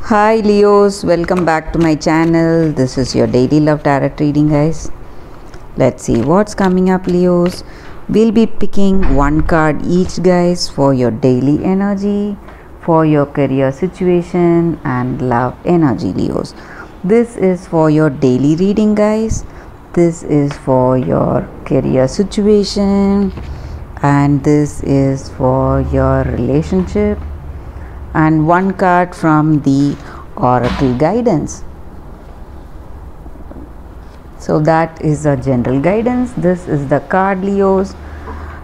Hi Leos, welcome back to my channel. This is your daily love tarot reading, guys. Let's see what's coming up, Leos. We'll be picking one card each, guys, for your daily energy, for your career situation and love energy, Leos. This is for your daily reading, guys. This is for your career situation and this is for your relationship, and one card from the oracle guidance. So that is a general guidance. This is the card, Leos.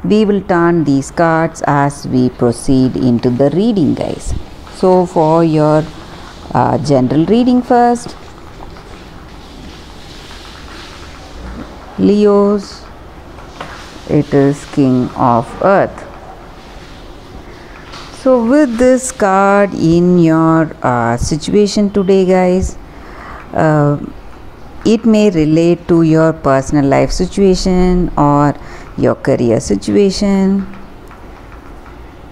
We will turn these cards as we proceed into the reading, guys. So for your general reading first, Leos, it is King of Earth. So with this card in your situation today, guys, it may relate to your personal life situation or your career situation.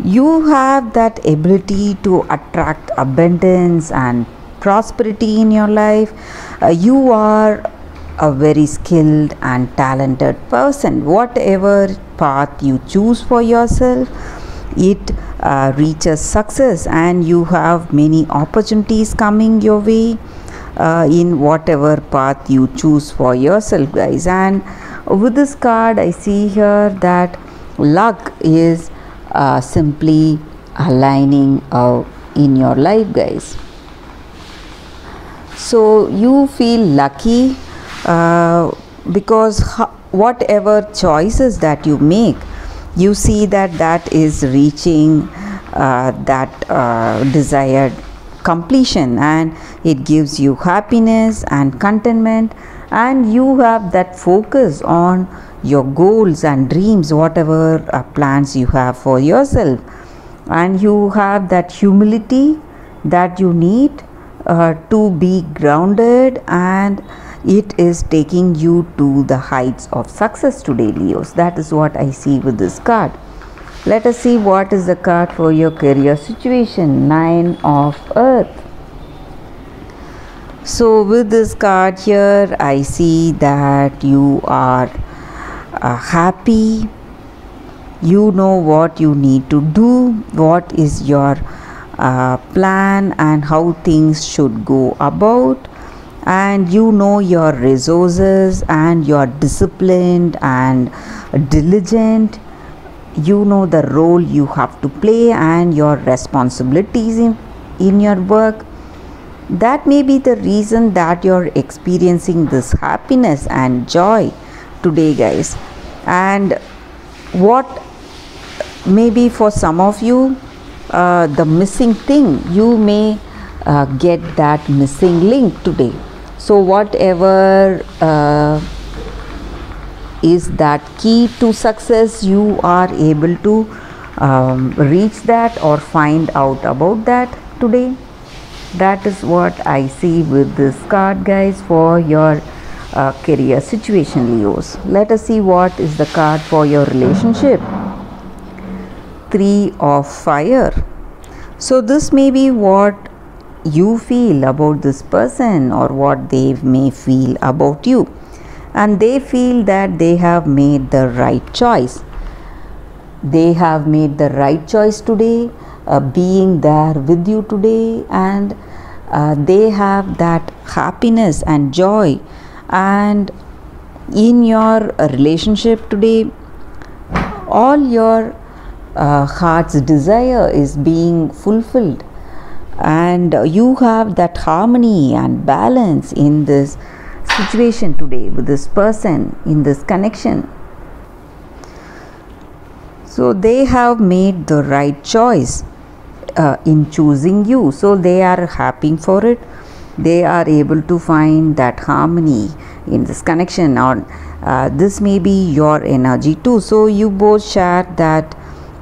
You have that ability to attract abundance and prosperity in your life. You are a very skilled and talented person. Whatever path you choose for yourself, it reaches success, and you have many opportunities coming your way in whatever path you choose for yourself, guys. And with this card, I see here that luck is simply aligning in your life, guys. So you feel lucky because whatever choices that you make, you see that is reaching that desired completion, and it gives you happiness and contentment, and you have that focus on your goals and dreams, whatever plans you have for yourself, and you have that humility that you need to be grounded, and it is taking you to the heights of success today, Leos. That is what I see with this card. Let us see what is the card for your career situation. Nine of Earth. So with this card here, I see that you are happy. You know what you need to do, what is your plan and how things should go about, and you know your resources, and you are disciplined and diligent. You know the role you have to play and your responsibilities in your work. That may be the reason that you're experiencing this happiness and joy today, guys. And what maybe for some of you, the missing thing, you may get that missing link today. So whatever is that key to success, you are able to reach that or find out about that today. That is what I see with this card, guys, for your career situation, Leos. Let us see what is the card for your relationship. Three of Fire. So this may be what you feel about this person or what they may feel about you, and they feel that they have made the right choice. They have made the right choice today, being there with you today, and they have that happiness and joy. And in your relationship today, all your heart's desire is being fulfilled, and you have that harmony and balance in this situation today with this person, in this connection. So they have made the right choice in choosing you, so they are happy for it. They are able to find that harmony in this connection, or this may be your energy too. So you both share that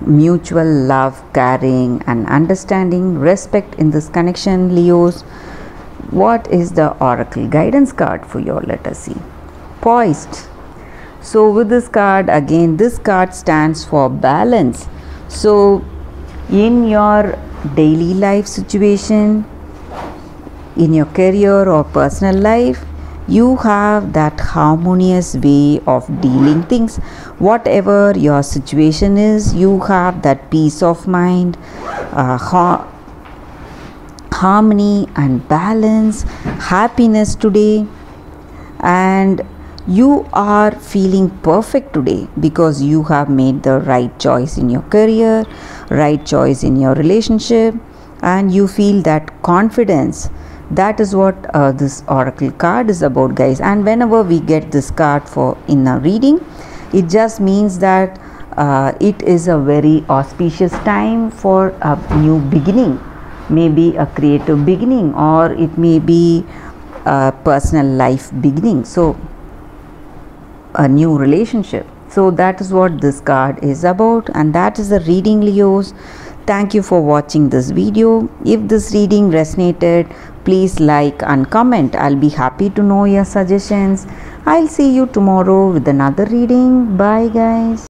mutual love, caring and understanding, respect in this connection, Leos. What is the oracle guidance card for you? Let us see. Poised. So with this card, again, this card stands for balance. So in your daily life situation, in your career or personal life, you have that harmonious way of dealing things. Whatever your situation is, you have that peace of mind, harmony and balance, happiness today, and you are feeling perfect today because you have made the right choice in your career, right choice in your relationship, and you feel that confidence. That is what this oracle card is about, guys. And whenever we get this card for in a reading, it just means that it is a very auspicious time for a new beginning, maybe a creative beginning, or it may be a personal life beginning, so a new relationship. So that is what this card is about, and that is the reading, Leos. Thank you for watching this video. If this reading resonated, please like and comment. I'll be happy to know your suggestions. I'll see you tomorrow with another reading. Bye, guys.